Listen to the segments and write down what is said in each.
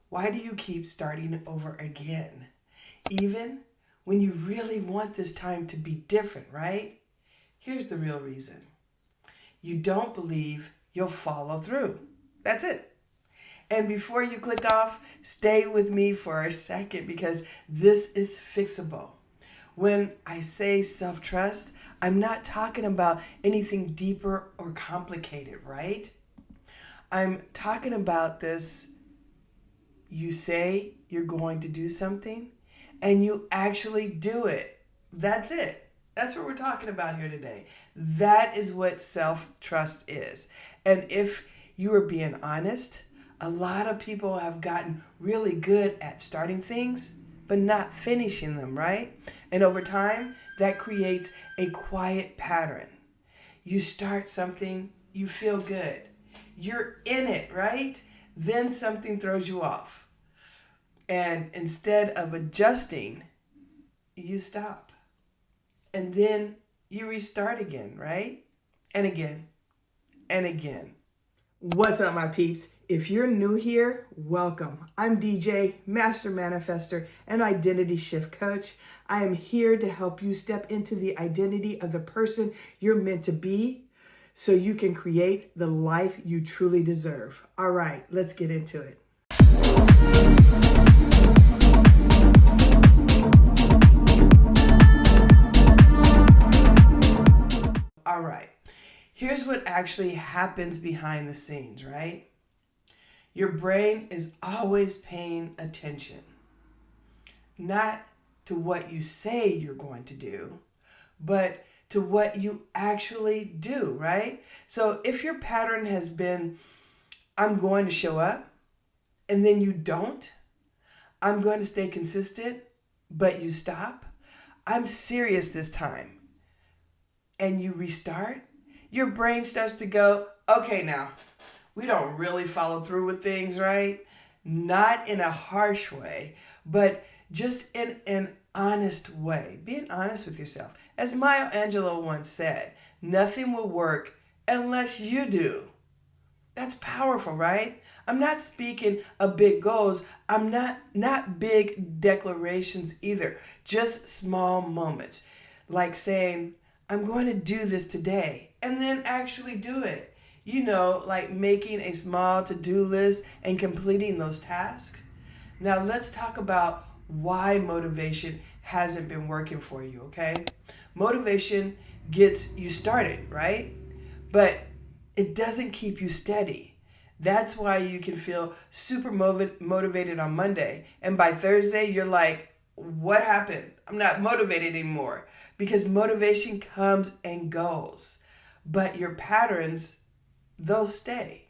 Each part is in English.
Why do you keep starting over again? Even when you really want this time to be different, right? Here's the real reason. You don't believe you'll follow through. That's it. And before you click off, stay with me for a second because this is fixable. When I say self-trust, I'm not talking about anything deeper or complicated, right? I'm talking about this. You say you're going to do something and you actually do it. That's it. That's what we're talking about here today. That is what self-trust is. And if you are being honest, a lot of people have gotten really good at starting things, but not finishing them, right? And over time, that creates a quiet pattern. You start something, you feel good. You're in it, right? Then something throws you off. And instead of adjusting, you stop. And then you restart again, right? And again, and again. What's up, my peeps? If you're new here, welcome. I'm DJ, Master Manifester, and Identity Shift Coach. I am here to help you step into the identity of the person you're meant to be so you can create the life you truly deserve. All right, let's get into it. All right, here's what actually happens behind the scenes, right? Your brain is always paying attention, not to what you say you're going to do, but to what you actually do, right? So if your pattern has been, I'm going to show up, and then you don't, I'm going to stay consistent, but you stop, I'm serious this time, and you restart, your brain starts to go, okay, now, we don't really follow through with things, right? Not in a harsh way, but just in an honest way. Being honest with yourself. As Maya Angelou once said, nothing will work unless you do. That's powerful, right? I'm not speaking of big goals. I'm not big declarations either. Just small moments. Like saying, I'm going to do this today, and then actually do it. You know, like making a small to-do list and completing those tasks. Now let's talk about why motivation hasn't been working for you, okay? Motivation gets you started, right? But it doesn't keep you steady. That's why you can feel super motivated on Monday, and by Thursday you're like, what happened? I'm not motivated anymore. Because motivation comes and goes, but your patterns, those stay.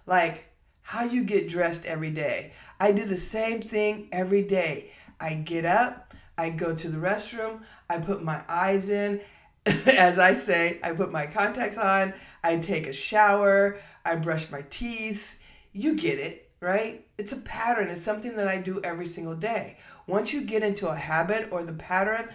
Like how you get dressed every day. I do the same thing every day. I get up, I go to the restroom, I put my eyes in, as I say, I put my contacts on, I take a shower, I brush my teeth. You get it, right? It's a pattern. It's something that I do every single day. Once you get into a habit or the pattern,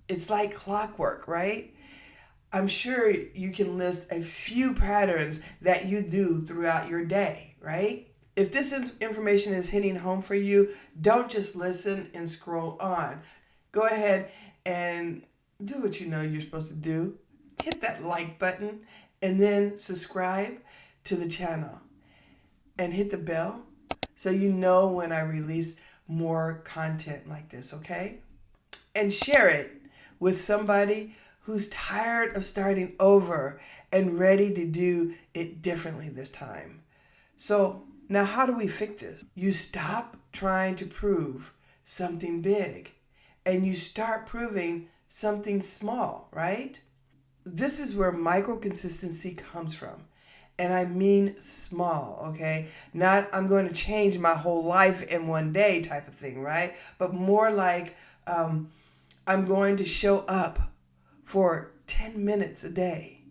it's like clockwork, right? I'm sure you can list a few patterns that you do throughout your day, right? If this information is hitting home for you, don't just listen and scroll on. Go ahead and do what you know you're supposed to do. Hit that like button and then subscribe to the channel and hit the bell so you know when I release more content like this, okay? And share it with somebody who's tired of starting over and ready to do it differently this time. So now how do we fix this? You stop trying to prove something big and you start proving something small, right? This is where micro consistency comes from. And I mean small, okay? Not I'm going to change my whole life in one day type of thing, right? But more like I'm going to show up for 10 minutes a day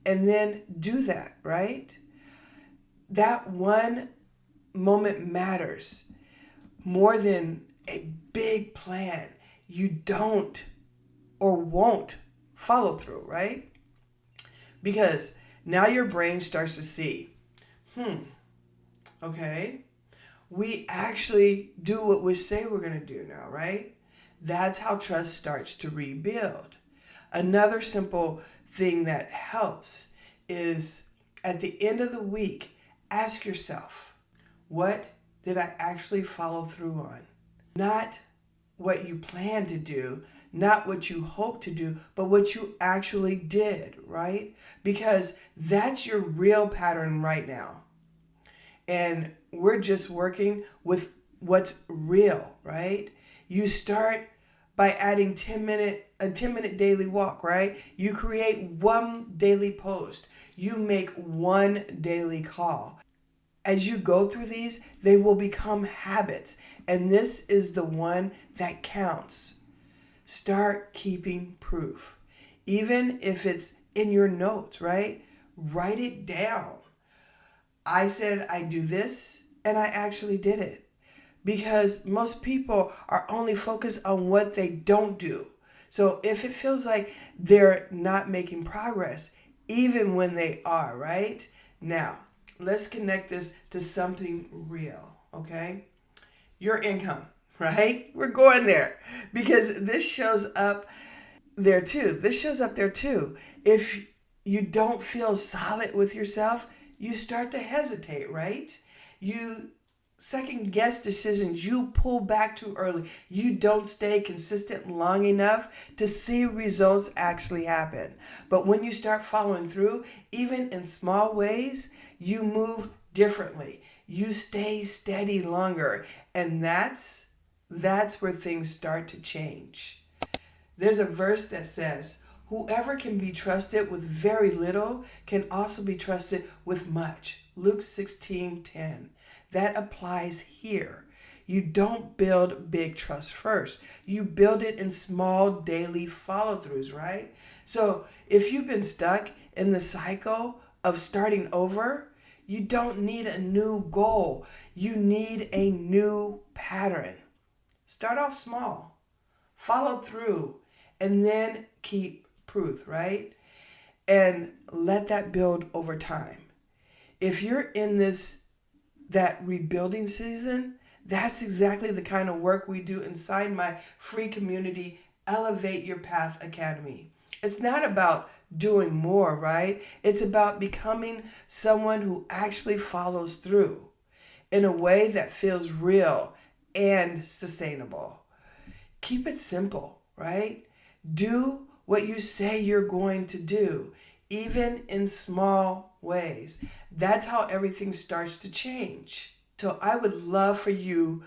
and then do that, right? That one moment matters more than a big plan you don't or won't follow through, right? Because now your brain starts to see, okay, we actually do what we say we're going to do now, right? That's how trust starts to rebuild. Another simple thing that helps is at the end of the week, ask yourself, what did I actually follow through on? Not what you plan to do, not what you hope to do, but what you actually did, right? Because that's your real pattern right now. And we're just working with what's real, right? You start by adding a 10-minute daily walk, right? You create one daily post. You make one daily call. As you go through these, they will become habits. And this is the one that counts. Start keeping proof. Even if it's in your notes, right? Write it down. I said I do this, and I actually did it. Because most people are only focused on what they don't do. So if it feels like they're not making progress, even when they are, right? Now, let's connect this to something real, okay? Your income, right? We're going there because this shows up there too. This shows up there too. If you don't feel solid with yourself, you start to hesitate, right? You second guess decisions. You pull back too early. You don't stay consistent long enough to see results actually happen. But when you start following through, even in small ways, you move differently. You stay steady longer. And that's where things start to change. There's a verse that says, whoever can be trusted with very little can also be trusted with much. Luke 16:10. That applies here. You don't build big trust first. You build it in small daily follow-throughs, right? So if you've been stuck in the cycle of starting over, you don't need a new goal. You need a new pattern. Start off small, follow through, and then keep proof, right? And let that build over time. If you're in that rebuilding season, that's exactly the kind of work we do inside my free community, Elevate Your Path Academy. It's not about doing more, right? It's about becoming someone who actually follows through in a way that feels real and sustainable. Keep it simple, right? Do what you say you're going to do, even in small ways. That's how everything starts to change. So I would love for you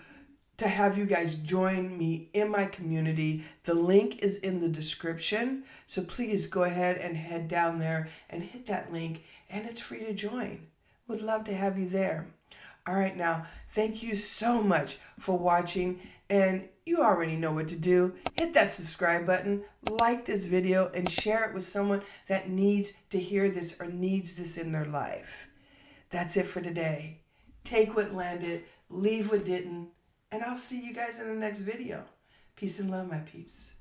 to have you guys join me in my community. The link is in the description. So please go ahead and head down there and hit that link, and it's free to join. Would love to have you there. All right, now, thank you so much for watching, and you already know what to do. Hit that subscribe button, like this video, and share it with someone that needs to hear this or needs this in their life. That's it for today. Take what landed, leave what didn't, and I'll see you guys in the next video. Peace and love, my peeps.